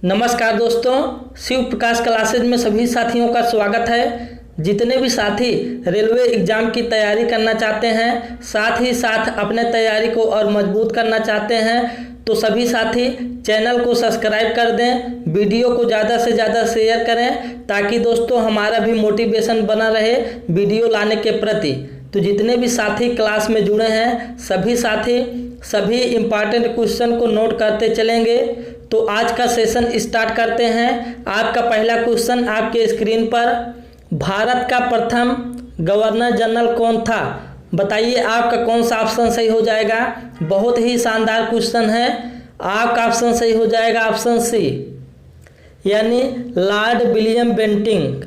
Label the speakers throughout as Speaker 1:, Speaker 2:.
Speaker 1: नमस्कार दोस्तों, शिव प्रकाश क्लासेज में सभी साथियों का स्वागत है। जितने भी साथी रेलवे एग्ज़ाम की तैयारी करना चाहते हैं, साथ ही साथ अपने तैयारी को और मजबूत करना चाहते हैं, तो सभी साथी चैनल को सब्सक्राइब कर दें, वीडियो को ज़्यादा से ज़्यादा शेयर करें ताकि दोस्तों हमारा भी मोटिवेशन बना रहे वीडियो लाने के प्रति। तो जितने भी साथी क्लास में जुड़े हैं, सभी साथी सभी इम्पॉर्टेंट क्वेश्चन को नोट करते चलेंगे। तो आज का सेशन स्टार्ट करते हैं। आपका पहला क्वेश्चन आपके स्क्रीन पर, भारत का प्रथम गवर्नर जनरल कौन था? बताइए आपका कौन सा ऑप्शन सही हो जाएगा। बहुत ही शानदार क्वेश्चन है। आपका ऑप्शन सही हो जाएगा ऑप्शन सी, यानी लॉर्ड विलियम बेंटिंक।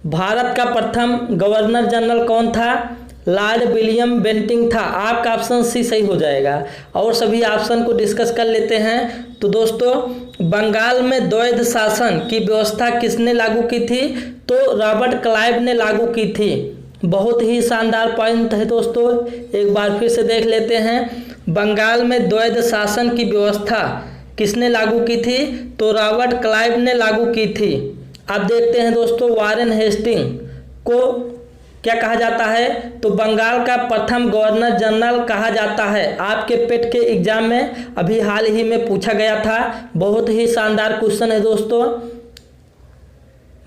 Speaker 1: भारत का प्रथम गवर्नर जनरल कौन था? लॉर्ड विलियम बेंटिंक था। आपका ऑप्शन सी सही हो जाएगा। और सभी ऑप्शन को डिस्कस कर लेते हैं। तो दोस्तों, बंगाल में द्वैध शासन की व्यवस्था किसने लागू की थी? तो रॉबर्ट क्लाइव ने लागू की थी। बहुत ही शानदार पॉइंट है दोस्तों, एक बार फिर से देख लेते हैं। बंगाल में द्वैध शासन की व्यवस्था किसने लागू की थी? तो रॉबर्ट क्लाइव ने लागू की थी। अब देखते हैं दोस्तों, वारेन हेस्टिंग को क्या कहा जाता है? तो बंगाल का प्रथम गवर्नर जनरल कहा जाता है। आपके पेट के एग्जाम में अभी हाल ही में पूछा गया था। बहुत ही शानदार क्वेश्चन है दोस्तों।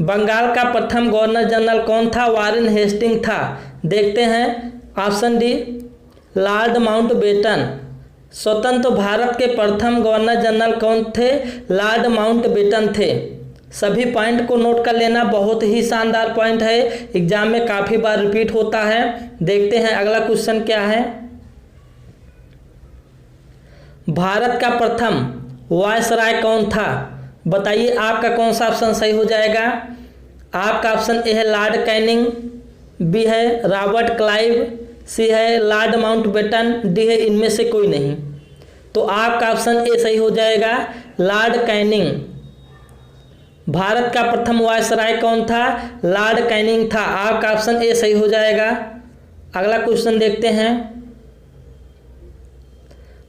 Speaker 1: बंगाल का प्रथम गवर्नर जनरल कौन था? वारेन हेस्टिंग था। देखते हैं ऑप्शन डी, लॉर्ड माउंटबेटन। स्वतंत्र भारत के प्रथम गवर्नर जनरल कौन थे? लॉर्ड माउंटबेटन थे। सभी पॉइंट को नोट कर लेना, बहुत ही शानदार पॉइंट है, एग्जाम में काफ़ी बार रिपीट होता है। देखते हैं अगला क्वेश्चन क्या है। भारत का प्रथम वायसराय कौन था? बताइए आपका कौन सा ऑप्शन सही हो जाएगा। आपका ऑप्शन ए है लॉर्ड कैनिंग, बी है रॉबर्ट क्लाइव, सी है लॉर्ड माउंटबेटन, डी है इनमें से कोई नहीं। तो आपका ऑप्शन ए सही हो जाएगा, लॉर्ड कैनिंग। भारत का प्रथम वायसराय कौन था? लॉर्ड कैनिंग था। आपका ऑप्शन ए सही हो जाएगा। अगला क्वेश्चन देखते हैं।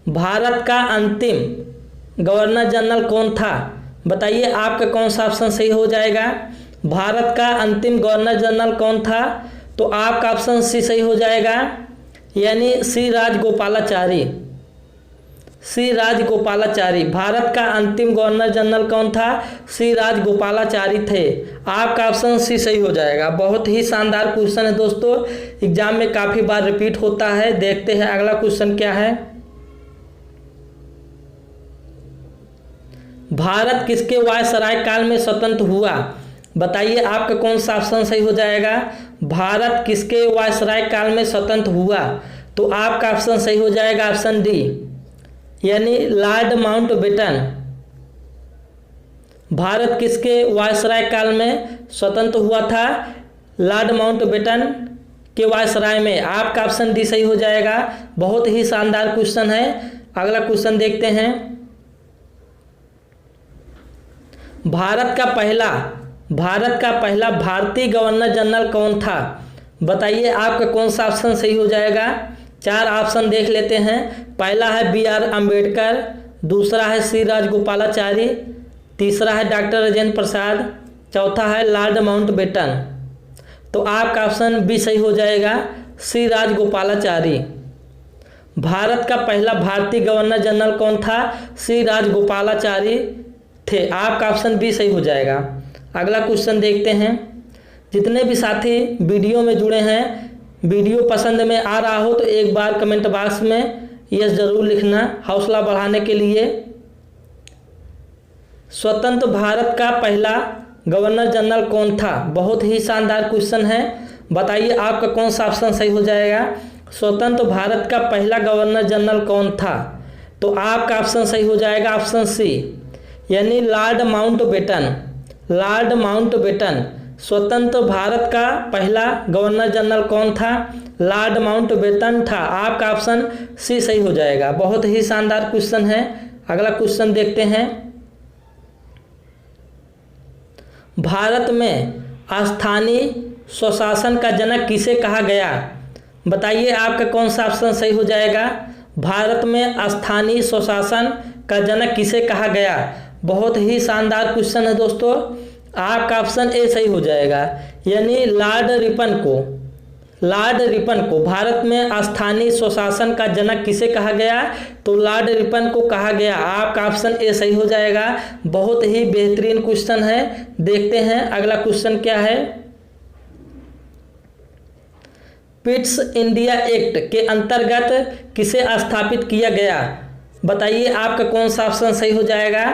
Speaker 1: भारत का अंतिम गवर्नर जनरल कौन था? बताइए आपका कौन सा ऑप्शन सही हो जाएगा। भारत का अंतिम गवर्नर जनरल कौन था? तो आपका ऑप्शन सी सही हो जाएगा, यानी सी राजगोपालाचारी। सी राजगोपालाचारी। भारत का अंतिम गवर्नर जनरल कौन था? सी राजगोपालाचारी थे। आपका ऑप्शन सी सही हो जाएगा। बहुत ही शानदार क्वेश्चन है दोस्तों, एग्जाम में काफ़ी बार रिपीट होता है। देखते हैं अगला क्वेश्चन क्या है। भारत किसके वायसराय काल में स्वतंत्र हुआ? बताइए आपका कौन सा ऑप्शन सही हो जाएगा। भारत किसके वायसराय काल में स्वतंत्र हुआ? तो आपका ऑप्शन सही हो जाएगा ऑप्शन डी, यानी लॉर्ड माउंटबेटन। भारत किसके वायसराय काल में स्वतंत्र हुआ था? लॉर्ड माउंटबेटन के वायसराय में। आपका ऑप्शन डी सही हो जाएगा। बहुत ही शानदार क्वेश्चन है। अगला क्वेश्चन देखते हैं। भारत का पहला भारतीय गवर्नर जनरल कौन था? बताइए आपका कौन सा ऑप्शन सही हो जाएगा। चार ऑप्शन देख लेते हैं। पहला है बी आर अम्बेडकर, दूसरा है सी राजगोपालाचारी, तीसरा है डॉक्टर राजेंद्र प्रसाद, चौथा है लॉर्ड माउंटबेटन। तो आपका ऑप्शन बी सही हो जाएगा, सी राजगोपालाचारी। भारत का पहला भारतीय गवर्नर जनरल कौन था? सी राजगोपालाचारी थे। आपका ऑप्शन बी सही हो जाएगा। अगला क्वेश्चन देखते हैं। जितने भी साथी वीडियो में जुड़े हैं, वीडियो पसंद में आ रहा हो तो एक बार कमेंट बॉक्स में यस जरूर लिखना, हौसला बढ़ाने के लिए। स्वतंत्र भारत का पहला गवर्नर जनरल कौन था? बहुत ही शानदार क्वेश्चन है। बताइए आपका कौन सा ऑप्शन सही हो जाएगा। स्वतंत्र भारत का पहला गवर्नर जनरल कौन था? तो आपका ऑप्शन सही हो जाएगा ऑप्शन सी, यानी लॉर्ड माउंटबेटन। Lord Mountbatten. स्वतंत्र भारत का पहला गवर्नर जनरल कौन था? लॉर्ड माउंटबेटन था। आपका ऑप्शन सी सही हो जाएगा। बहुत ही शानदार क्वेश्चन है। अगला क्वेश्चन देखते हैं। भारत में स्थानीय स्वशासन का जनक किसे कहा गया? बताइए आपका कौन सा ऑप्शन सही हो जाएगा। भारत में स्थानीय स्वशासन का जनक किसे कहा गया? बहुत ही शानदार क्वेश्चन है दोस्तों, आपका ऑप्शन ए सही हो जाएगा। यानी लॉर्ड रिपन को भारत में स्थानीय स्वशासन का जनक किसे कहा गया? तो लॉर्ड रिपन को कहा गया। आपका ऑप्शन ए सही हो जाएगा। बहुत ही बेहतरीन क्वेश्चन है। देखते हैं अगला क्वेश्चन क्या है। पिट्स इंडिया एक्ट के अंतर्गत किसे स्थापित किया गया? बताइए आपका कौन सा ऑप्शन सही हो जाएगा।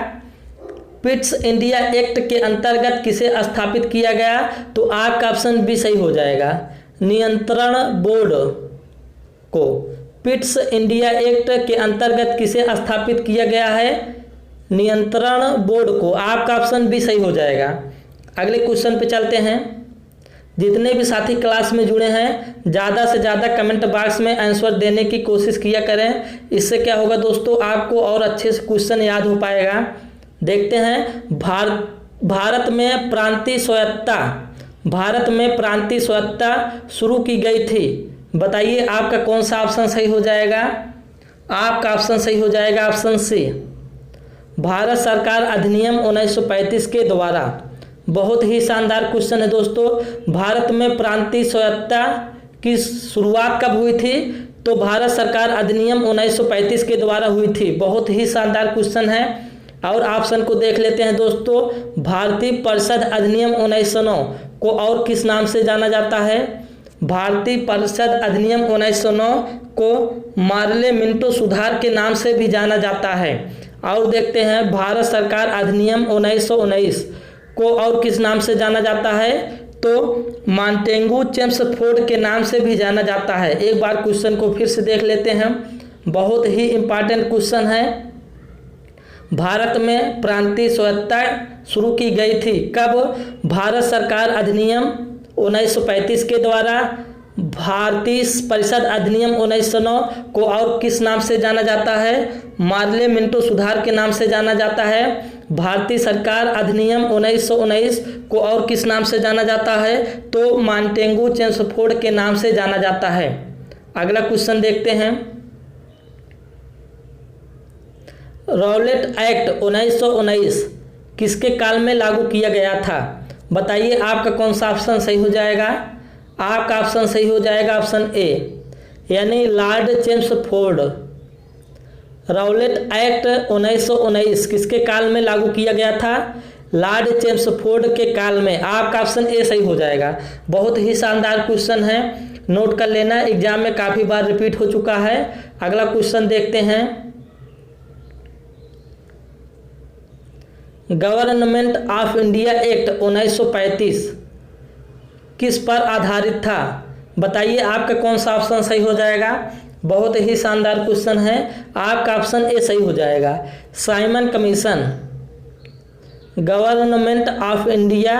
Speaker 1: पिट्स इंडिया एक्ट के अंतर्गत किसे स्थापित किया गया? तो आपका ऑप्शन बी सही हो जाएगा। नियंत्रण बोर्ड को पिट्स इंडिया एक्ट के अंतर्गत किसे स्थापित किया गया है? नियंत्रण बोर्ड को। आपका ऑप्शन बी सही हो जाएगा। अगले क्वेश्चन पे चलते हैं। जितने भी साथी क्लास में जुड़े हैं ज़्यादा से ज़्यादा कमेंट बॉक्स में आंसर देने की कोशिश किया करें। इससे क्या होगा दोस्तों, आपको और अच्छे से क्वेश्चन याद हो पाएगा। देखते हैं। भारत में प्रांतीय स्वायत्तता शुरू की गई थी। बताइए आपका कौन सा ऑप्शन सही हो जाएगा। आपका ऑप्शन सही हो जाएगा ऑप्शन सी, भारत सरकार अधिनियम 1935 के द्वारा। बहुत ही शानदार क्वेश्चन है दोस्तों। भारत में प्रांतीय स्वायत्तता की शुरुआत कब हुई थी? तो भारत सरकार अधिनियम 1935 के द्वारा हुई थी। बहुत ही शानदार क्वेश्चन है। और ऑप्शन को देख लेते हैं दोस्तों। भारतीय परिषद अधिनियम 1909 को और किस नाम से जाना जाता है? भारतीय परिषद अधिनियम 1909 को मार्ले मिंटो सुधार के नाम से भी जाना जाता है। और देखते हैं भारत सरकार अधिनियम 1919 को और किस नाम से जाना जाता है? तो मॉन्टेगू चेम्सफोर्ड के नाम से भी जाना जाता है। एक बार क्वेश्चन को फिर से देख लेते हैं। बहुत ही इम्पॉर्टेंट क्वेश्चन है। भारत में प्रांतीय स्वायत्तता शुरू की गई थी कब? भारत सरकार अधिनियम 1935 के द्वारा। भारतीय परिषद अधिनियम 1909 को और किस नाम से जाना जाता है? मार्ले मिंटो सुधार के नाम से जाना जाता है। भारतीय सरकार अधिनियम 1919 को और किस नाम से जाना जाता है? तो मॉन्टेगू चेम्सफोर्ड के नाम से जाना जाता है। अगला क्वेश्चन देखते हैं। रॉलेट एक्ट 1919 किसके काल में लागू किया गया था? बताइए आपका कौन सा ऑप्शन सही हो जाएगा। आपका ऑप्शन सही हो जाएगा ऑप्शन ए, यानी लॉर्ड चेम्सफोर्ड। रॉलेट एक्ट 1919 किसके काल में लागू किया गया था? लॉर्ड चेम्सफोर्ड के काल में। आपका ऑप्शन ए सही हो जाएगा। बहुत ही शानदार क्वेश्चन है, नोट कर लेना, एग्जाम में काफ़ी बार रिपीट हो चुका है। अगला क्वेश्चन देखते हैं। गवर्नमेंट ऑफ इंडिया एक्ट 1935 किस पर आधारित था? बताइए आपका कौन सा ऑप्शन सही हो जाएगा। बहुत ही शानदार क्वेश्चन है। आपका ऑप्शन ए सही हो जाएगा। Simon commission. Government of India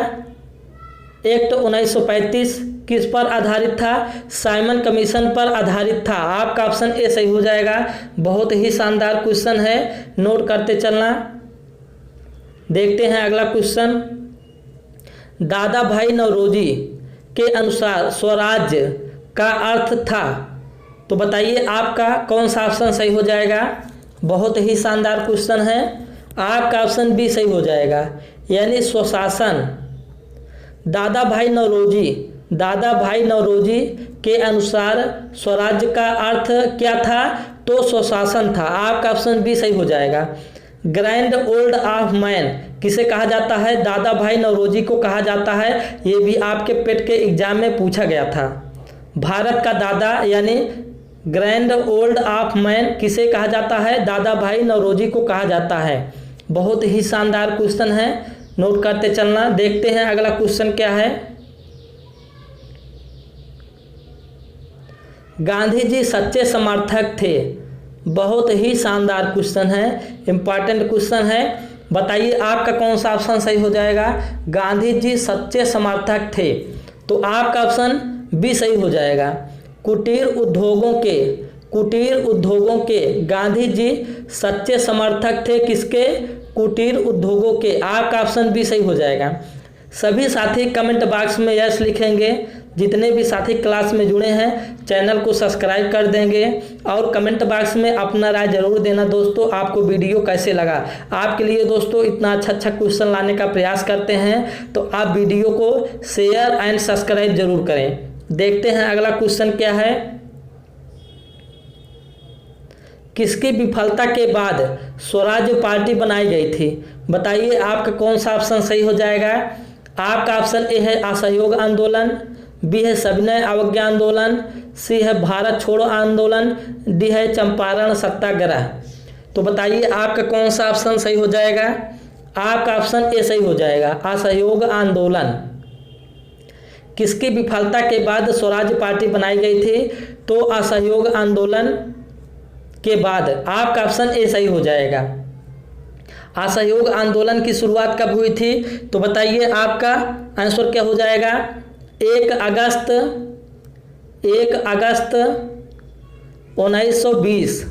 Speaker 1: act 1935 किस पर आधारित था? साइमन कमीशन पर आधारित था। आपका ऑप्शन ए सही हो जाएगा। बहुत ही शानदार क्वेश्चन है, नोट करते चलना। देखते हैं अगला क्वेश्चन। दादा भाई नौरोजी के अनुसार स्वराज्य का अर्थ था। तो बताइए आपका कौन सा ऑप्शन सही हो जाएगा। बहुत ही शानदार क्वेश्चन है। आपका ऑप्शन बी सही हो जाएगा, यानी स्वशासन। दादा भाई नौरोजी के अनुसार स्वराज्य का अर्थ क्या था? तो स्वशासन था। आपका ऑप्शन बी सही हो जाएगा। ग्रैंड ओल्ड ऑफ मैन किसे कहा जाता है? दादा भाई नौरोजी को कहा जाता है। ये भी आपके पेट के एग्जाम में पूछा गया था। भारत का दादा यानी ग्रैंड ओल्ड ऑफ मैन किसे कहा जाता है? दादा भाई नौरोजी को कहा जाता है। बहुत ही शानदार क्वेश्चन है, नोट करते चलना। देखते हैं अगला क्वेश्चन क्या है। गांधी जी सच्चे समर्थक थे। बहुत ही शानदार क्वेश्चन है, इम्पॉर्टेंट क्वेश्चन है। बताइए आपका कौन सा ऑप्शन सही हो जाएगा। गांधी जी सच्चे समर्थक थे, तो आपका ऑप्शन बी सही हो जाएगा। कुटीर उद्योगों के गांधी जी सच्चे समर्थक थे। किसके? कुटीर उद्योगों के। आपका ऑप्शन बी सही हो जाएगा। सभी साथी कमेंट बॉक्स में यस लिखेंगे जितने भी साथी क्लास में जुड़े हैं चैनल को सब्सक्राइब कर देंगे और कमेंट बॉक्स में अपना राय जरूर देना दोस्तों, आपको वीडियो कैसे लगा। आपके लिए दोस्तों इतना अच्छा क्वेश्चन लाने का प्रयास करते हैं तो आप वीडियो को शेयर एंड सब्सक्राइब जरूर करें। देखते हैं अगला क्वेश्चन क्या है। किसकी विफलता के बाद स्वराज पार्टी बनाई गई थी? बताइए आपका कौन सा ऑप्शन सही हो जाएगा। आपका ऑप्शन ए है असहयोग आंदोलन, बी है सविनय अवज्ञा आंदोलन, सी है भारत छोड़ो आंदोलन, डी है चंपारण सत्याग्रह। तो बताइए आपका कौन सा ऑप्शन सही हो जाएगा। आपका ऑप्शन ए सही हो जाएगा, असहयोग आंदोलन। किसकी विफलता के बाद स्वराज पार्टी बनाई गई थी? तो असहयोग आंदोलन के बाद। आपका ऑप्शन ए सही हो जाएगा। असहयोग आंदोलन की शुरुआत कब हुई थी? तो बताइए आपका आंसर क्या हो जाएगा। 1 अगस्त 1920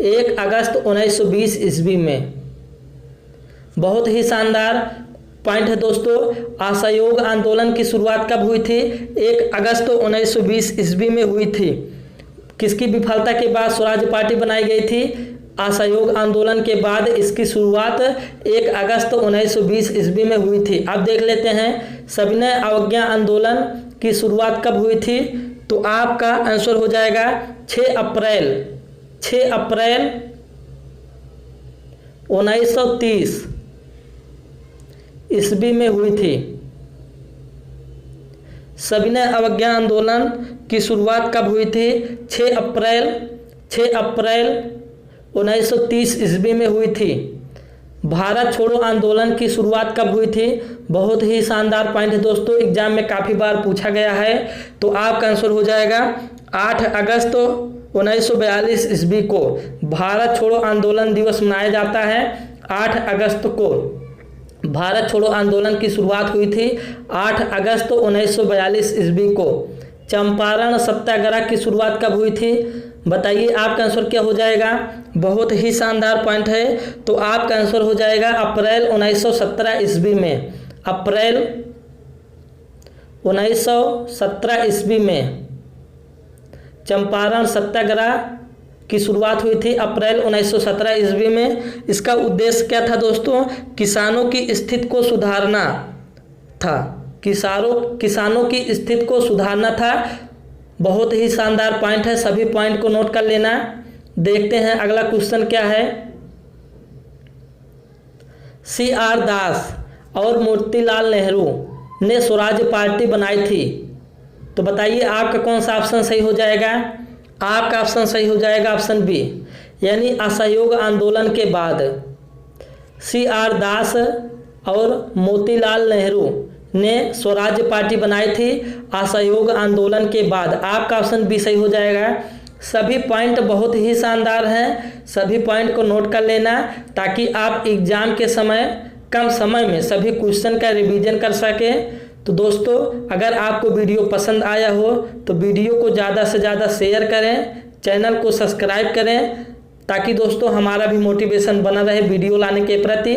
Speaker 1: 1 अगस्त 1920 ईस्वी में। बहुत ही शानदार पॉइंट है दोस्तों। असहयोग आंदोलन की शुरुआत कब हुई थी? 1 अगस्त 1920 ईस्वी में हुई थी। किसकी विफलता के बाद स्वराज पार्टी बनाई गई थी? असहयोग आंदोलन के बाद इसकी शुरुआत 1 अगस्त 1920 ईस्वी में हुई थी। अब देख लेते हैं सविनय अवज्ञा आंदोलन की शुरुआत कब हुई थी? तो आपका आंसर हो जाएगा 6 अप्रैल 1930 ईस्वी में हुई थी। सविनय अवज्ञा आंदोलन की शुरुआत कब हुई थी? 6 अप्रैल 1930 ईस्वी में हुई थी। भारत छोड़ो आंदोलन की शुरुआत कब हुई थी? बहुत ही शानदार पॉइंट है दोस्तों, एग्जाम में काफ़ी बार पूछा गया है। तो आपका आंसर हो जाएगा 8 अगस्त 1942 ईस्वी को भारत छोड़ो आंदोलन दिवस मनाया जाता है। 8 अगस्त को भारत छोड़ो आंदोलन की शुरुआत हुई थी 8 अगस्त 1942 ईस्वी को। चंपारण सत्याग्रह की शुरुआत कब हुई थी? बताइए आपका आंसर क्या हो जाएगा। बहुत ही शानदार पॉइंट है। तो आपका आंसर हो जाएगा अप्रैल 1917 ईस्वी में। अप्रैल 1917 ईस्वी में चंपारण सत्याग्रह की शुरुआत हुई थी अप्रैल 1917 ईस्वी में। इसका उद्देश्य क्या था दोस्तों? किसानों की स्थिति को सुधारना था। किसानों की स्थिति को सुधारना था। बहुत ही शानदार पॉइंट है, सभी पॉइंट को नोट कर लेना। देखते हैं अगला क्वेश्चन क्या है। CR दास और मोतीलाल नेहरू ने स्वराज पार्टी बनाई थी। तो बताइए आपका कौन सा ऑप्शन सही हो जाएगा। आपका ऑप्शन सही हो जाएगा ऑप्शन बी, यानी असहयोग आंदोलन के बाद। CR दास और मोतीलाल नेहरू ने स्वराज पार्टी बनाई थी असहयोग आंदोलन के बाद। आपका ऑप्शन बी सही हो जाएगा। सभी पॉइंट बहुत ही शानदार हैं, सभी पॉइंट को नोट कर लेना ताकि आप एग्जाम के समय कम समय में सभी क्वेश्चन का रिवीजन कर सकें। तो दोस्तों अगर आपको वीडियो पसंद आया हो तो वीडियो को ज़्यादा से ज़्यादा शेयर करें, चैनल को सब्सक्राइब करें ताकि दोस्तों हमारा भी मोटिवेशन बना रहे वीडियो लाने के प्रति।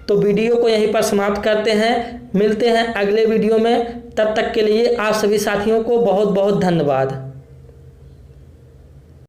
Speaker 1: तो वीडियो को यहीं पर समाप्त करते हैं, मिलते हैं अगले वीडियो में। तब तक के लिए आप सभी साथियों को बहुत बहुत धन्यवाद।